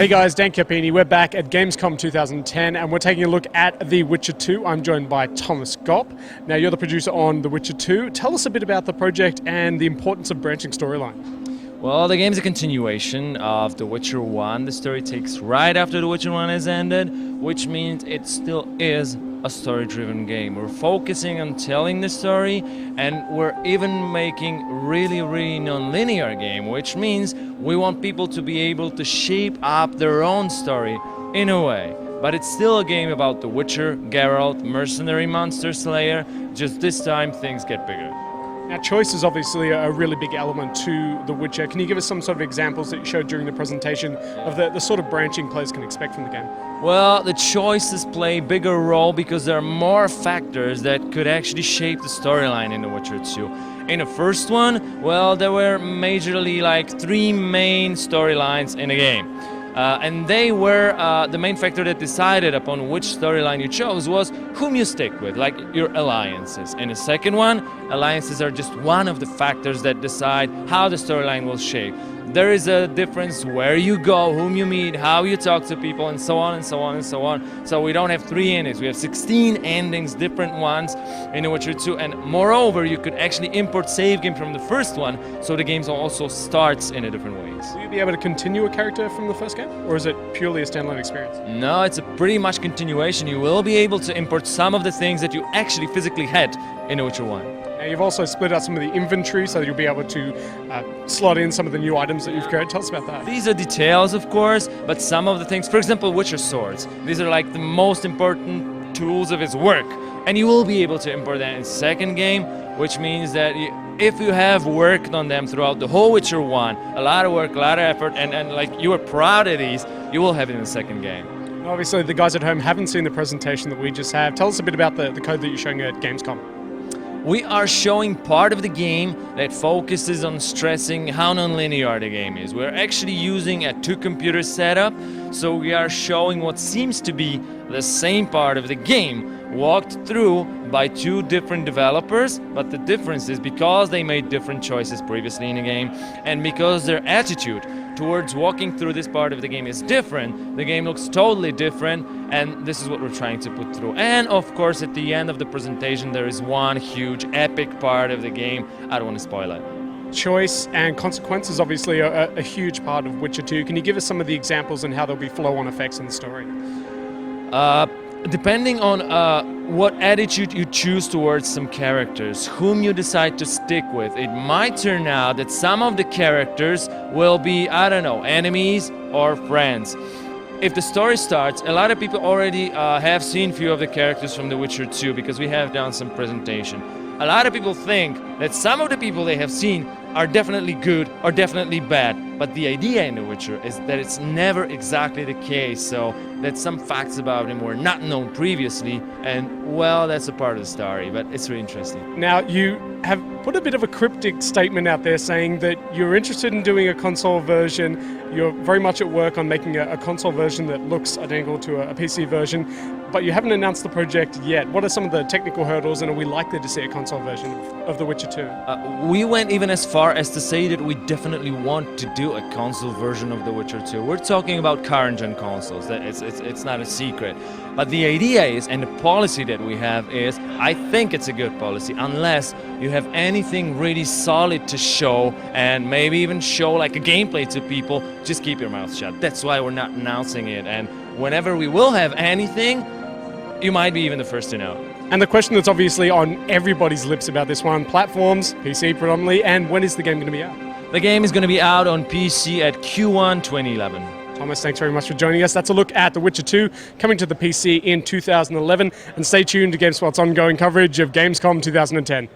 Hey guys, Dan Capini. We're back at Gamescom 2010 and we're taking a look at The Witcher 2. I'm joined by Thomas Gopp. Now you're the producer on The Witcher 2. Tell us a bit about the project and the importance of branching storyline. Well, the game's a continuation of The Witcher 1. The story takes right after The Witcher 1 has ended, which means it still is a story-driven game. We're focusing on telling the story, and we're even making really non-linear game, which means we want people to be able to shape up their own story in a way. But it's still a game about The Witcher, Geralt, mercenary monster slayer, just this time things get bigger. Now choice is obviously a really big element to The Witcher. Can you give us some sort of examples that you showed during the presentation of the sort of branching players can expect from the game? Well, the choices play a bigger role because there are more factors that could actually shape the storyline in The Witcher 2. In the first one, well, there were majorly like 3 main storylines in the game. And they were the main factor that decided upon which storyline you chose was whom you stick with, like your alliances. In the second one, alliances are just one of the factors that decide how the storyline will shape. There is a difference where you go, whom you meet, how you talk to people, and so on and so on and so on. So we don't have 3 endings, we have 16 endings, different ones in The Witcher 2. And moreover, you could actually import save game from the first one, so the game also starts in a different ways. Will you be able to continue a character from the first game, or is it purely a standalone experience? No, it's a pretty much continuation. You will be able to import some of the things that you actually physically had in The Witcher 1. Now you've also split out some of the inventory so that you'll be able to slot in some of the new items that you've created. Tell us about that. These are details, of course, but some of the things, for example, Witcher swords. These are like the most important tools of his work. And you will be able to import that in the second game, which means that if you have worked on them throughout the whole Witcher 1, a lot of work, a lot of effort, and like you are proud of these, you will have it in the second game. Obviously, the guys at home haven't seen the presentation that we just have. Tell us a bit about the code that you're showing at Gamescom. We are showing part of the game that focuses on stressing how non-linear the game is. We're actually using a 2-computer setup, so we are showing what seems to be the same part of the game walked through by 2 different developers, but the difference is because they made different choices previously in the game, and because their attitude towards walking through this part of the game is different, the game looks totally different, and this is what we're trying to put through. And of course, at the end of the presentation, there is one huge epic part of the game. I don't want to spoil it. Choice and consequence is obviously a huge part of Witcher 2. Can you give us some of the examples and how there'll be flow-on effects in the story? Depending on what attitude you choose towards some characters, whom you decide to stick with, it might turn out that some of the characters will be, I don't know, enemies or friends. If the story starts, a lot of people already have seen a few of the characters from The Witcher 2 because we have done some presentation. A lot of people think that some of the people they have seen are definitely good or definitely bad, but the idea in The Witcher is that it's never exactly the case, so that some facts about him were not known previously, and well, that's a part of the story, but it's really interesting. Now, you have put a bit of a cryptic statement out there saying that you're interested in doing a console version, you're very much at work on making a console version that looks identical to a PC version, but you haven't announced the project yet. What are some of the technical hurdles, and are we likely to see a console version of The Witcher 2? We went even as far as to say that we definitely want to do a console version of The Witcher 2. We're talking about current-gen consoles, it's not a secret. But the idea is, and the policy that we have is, I think it's a good policy, unless you have anything really solid to show, and maybe even show like a gameplay to people, just keep your mouth shut. That's why we're not announcing it, and whenever we will have anything, you might be even the first to know. And the question that's obviously on everybody's lips about this one, platforms, PC predominantly, and when is the game going to be out? The game is going to be out on PC at Q1 2011. Thomas, thanks very much for joining us. That's a look at The Witcher 2 coming to the PC in 2011. And stay tuned to GameSpot's ongoing coverage of Gamescom 2010.